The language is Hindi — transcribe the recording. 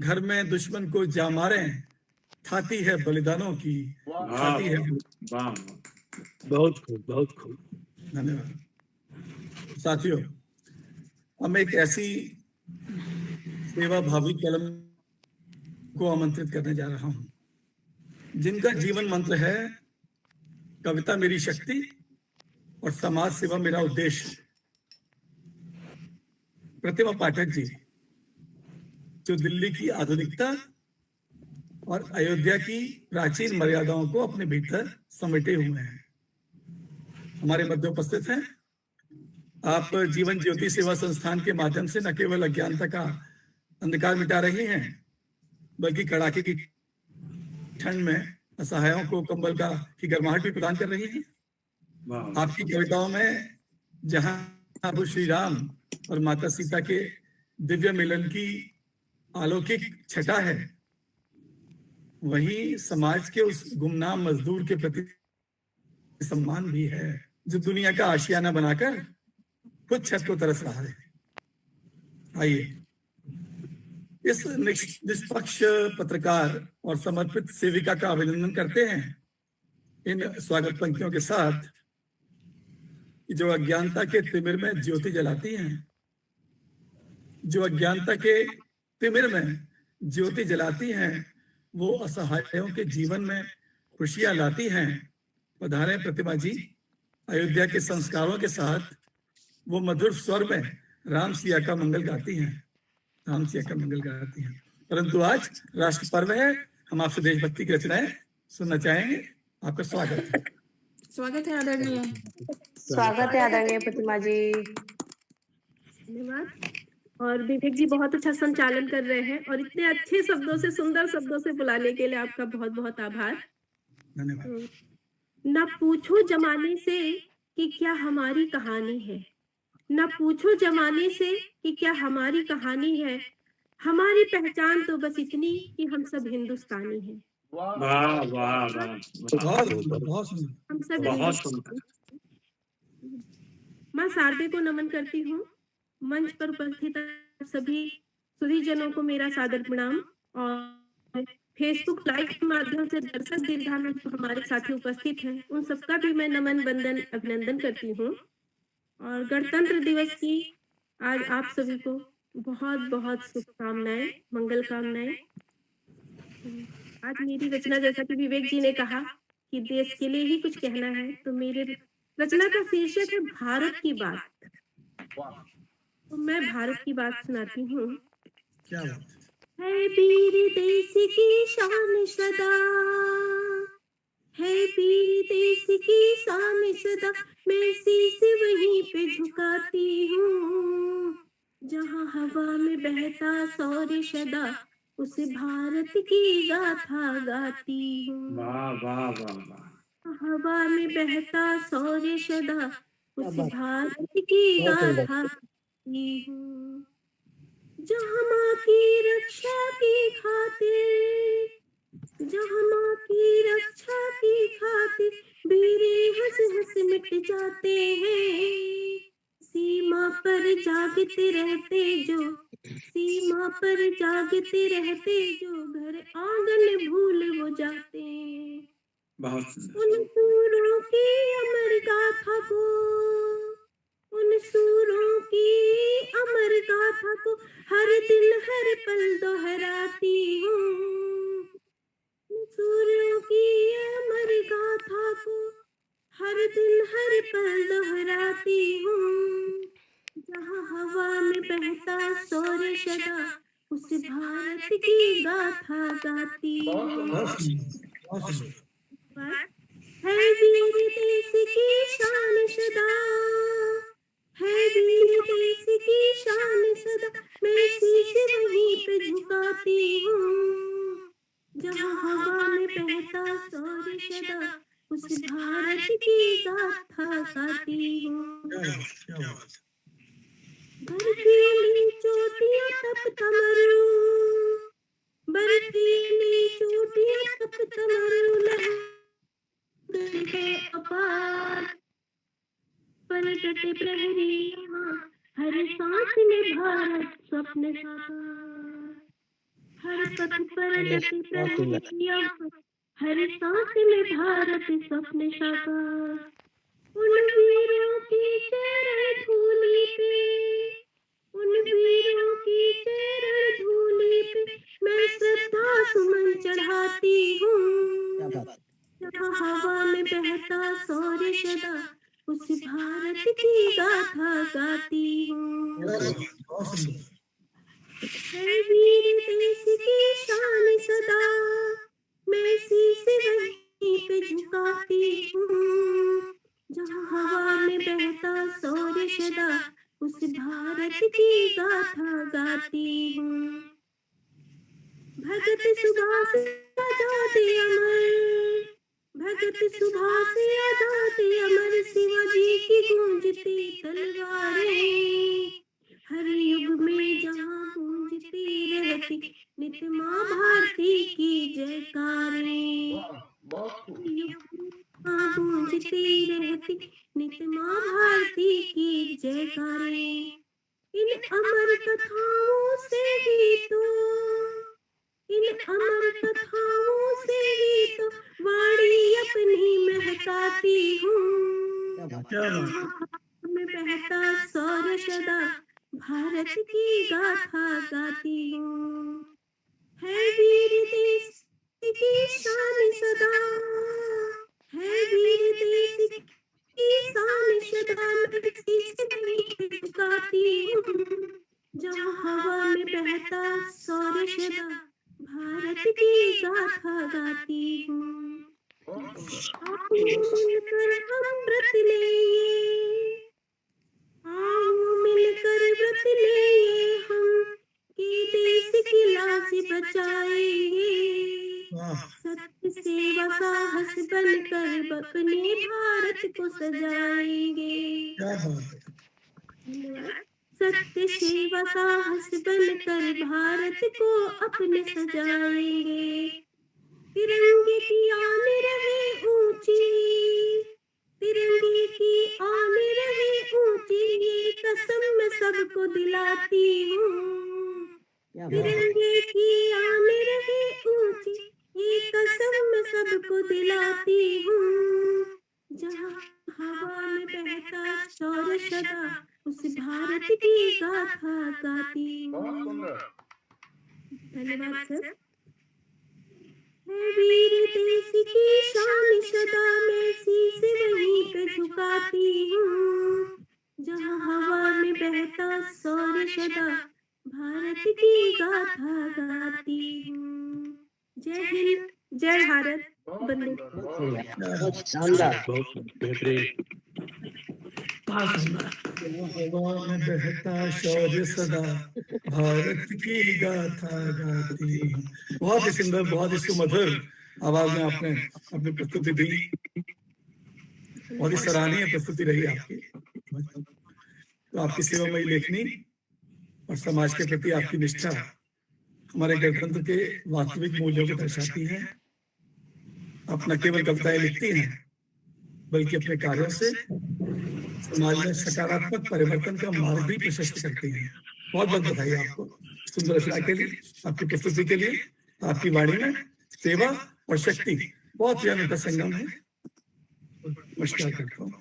घर में दुश्मन को जा मारे, खाती है बलिदानों की, खाती है। बहुत खूब, बहुत खूब। धन्यवाद साथियों। हम एक ऐसी सेवा भावी कलम को आमंत्रित करने जा रहा हूं जिनका जीवन मंत्र है कविता मेरी शक्ति और समाज सेवा मेरा उद्देश्य। प्रतिमा पाठक जी, जो दिल्ली की आधुनिकता और अयोध्या की प्राचीन मर्यादाओं को अपने भीतर समेटे हुए हैं, हमारे मध्य उपस्थित हैं। आप जीवन ज्योति सेवा संस्थान के माध्यम से न केवल अज्ञानता का अंधकार मिटा रही हैं, बल्कि कड़ाके की ठंड में असहायों को कंबल की गर्माहट भी प्रदान कर रही हैं। आपकी कविताओं में जहां प्रभु श्री राम और माता सीता के दिव्य मिलन की अलौकिक छटा है, वहीं समाज के उस गुमनाम मजदूर के प्रति सम्मान भी है, जो दुनिया का आशियाना बनाकर खुद छत को तरस रहा है। आइए इस निष्पक्ष पत्रकार और समर्पित सेविका का अभिनंदन करते हैं इन स्वागत पंक्तियों के साथ, जो अज्ञानता के तिमिर में ज्योति जलाती हैं, जो अज्ञानता के तिमिर में ज्योति जलाती हैं, वो असहायों के जीवन में खुशियां लाती हैं। पधारें प्रतिमा जी, अयोध्या के संस्कारों के साथ वो मधुर स्वर में राम सिया का मंगल गाती हैं, राम सिया का मंगल गाती हैं। परंतु आज राष्ट्र पर्व है, हम आपसे देशभक्ति की रचनाएं सुनना चाहेंगे। आपका स्वागत है। स्वागत है आदरणीय। स्वागत है आदरणीय प्रतिमा जी। धन्यवाद। और विवेक जी बहुत अच्छा संचालन कर रहे हैं और इतने अच्छे शब्दों से, सुंदर शब्दों से बुलाने के लिए आपका बहुत बहुत आभार। धन्यवाद। न पूछो जमाने से कि क्या हमारी कहानी है, न पूछो जमाने से कि क्या हमारी कहानी है, हमारी पहचान तो बस इतनी कि हम सब हिंदुस्तानी हैं। वाह वाह वाह, हम सब माँ शारदे को नमन करती हूँ। मंच पर उपस्थित सभी सुधीजनों को मेरा सादर प्रणाम और फेसबुक लाइव के माध्यम से दर्शक दीर्घा में जो हमारे साथी उपस्थित हैं, उन सबका भी मैं नमन वंदन अभिनंदन करती हूँ। और गणतंत्र दिवस की आज आप सभी को बहुत बहुत शुभकामनाएं, मंगल कामनाएं। आज मेरी रचना, जैसा कि विवेक जी ने कहा कि देश के लिए ही कुछ कहना है, तो मेरे रचना का शीर्षक है भारत की बात। तो मैं भारत की बात सुनाती हूँ। क्या बात है वीर देश की शान सदा, है वीर देश की शान सदा, मैं शीश वहीं पे झुकाती हूँ, जहाँ हवा में बहता सौर सदा, उस भारत की गाथा गाती हूँ। वाह वाह वाह वाह। हवा में बहता सौर सदा, उस भारत की गाथा गाती हूँ, जहाँ माँ की रक्षा की खातिर, जहाँ माँ की रक्षा की खातिर वीर हंस हंस मिट जाते हैं, सीमा पर जागते रहते जो, सीमा पर जागते रहते जो, घर आंगन भूल वो जाते हैं। बहुत उन सूरों की अमर गाथा को, उन सूरों की अमर गाथा को हर दिन हर पल दोहराती हूँ, सूर्यों की अमर गाथा को हर दिन हर पल दोहराती हूँ, जहाँ हवा में बहता सौर सदा, उस भारत की गाथा गाती हूँ। है वीर देश की शान सदा, है वीर देश की शान सदा, मैं शीश वहीं पे झुकाती हूँ, जहाँ हवा में बहता सौर सदा, उस भारत की गाथा गाती हूँ। बर्फीली चोटियां तपता मरू, बर्फीली चोटियां तपता मरू, लहर है अपार, पर डटे प्रहरी यहाँ, हर सांस में भारत स्वप्न साकार, हर पथ पर डटे प्रलय किया, हर सांस में भारत स्वप्न साकार। उन वीरों की चरण धूलि पे, उन वीरों की चरण धूलि पे मैं श्रद्धा सुमन चढ़ाती हूँ। जहाँ हवा में बहता सौर्य सदा, उस भारत की गाथा गाती हूँ। बहुत सुंदर। है वीर देश की शान सदा, मैं शीश वहीं पे झुकाती हूँ। जहाँ हवा में बहता सौर्य सदा, उस भारत की गाथा गाती हूँ। भगत सुभाष आजाद अमर, भगत सुभाष आजाद अमर, शिवाजी की गूंजती तलवारें। हर युग में जहाँ गूंजती रहती नित माँ भारती की जयकारें। हाँ गूंजती रहती नित माँ भारती की जयकारें। इन अमर कथाओं से ही तो, इन अमर कथाओं से ही तो वाणी अपनी महकाती हूँ। में बहता सौर्य सदा, भारत की गाथा गाती हूँ। है वीर देश की शान सदा, है वीर देश की शान सदा, मैं शीश वहीं पे झुकाती हूँ। जहाँ हवा में बहता सौर्य सदा, भारत की गाथा गाती हूँ। आओ मिलकर हम व्रत लेंगे, आओ मिलकर व्रत लेंगे हम, कि देश की लाज बचाएंगे। सत्य सेवा साहस बनकर अपने भारत को सजाएंगे। सत्य सेवा साहस बनकर भारत को अपने सजाएंगे। तिरंगे की आन रहे ऊंची, तिरंगे की आन रहे ऊंची, ये कसम मैं सबको दिलाती हूँ। तिरंगे की आन रहे ऊंची, ये कसम मैं सबको दिलाती हूँ। जहाँ हवा में बहता शौर्य सदा, उस भारत की गाथा गाती हूँ। धन्यवाद सर। है वीर देश की शान सदा, मैं शीश वहीं पे झुकाती हूँ। जहाँ हवा में बहता सौर्य सदा, भारत की गाथा गाती हूँ। जय हिंद, जय भारत, वंदे। बहुत शानदार, बहुत बेहतरीन। हवा में बहता शौर्य सदा, भारत की गाथा गाती हूँ। बहुत ही सुंदर, बहुत ही सुमधुर आवाज में आपने अपनी प्रस्तुति दी। बहुत ही सराहनीय प्रस्तुति रही आपकी। तो आपकी सेवामयी लेखनी और समाज के प्रति आपकी निष्ठा हमारे गणतंत्र के वास्तविक मूल्यों को दर्शाती है। आप न केवल कविताएं लिखती हैं, बल्कि अपने कार्यों से समाज में सकारात्मक परिवर्तन का मार्ग भी प्रशस्त करती हैं। बहुत बहुत बधाई आपको सुंदर रचना के लिए, आपकी प्रस्तुति के लिए। आपकी वाणी में सेवा और शक्ति बहुत ही अनूठा संगम है। नमस्कार करता हूँ।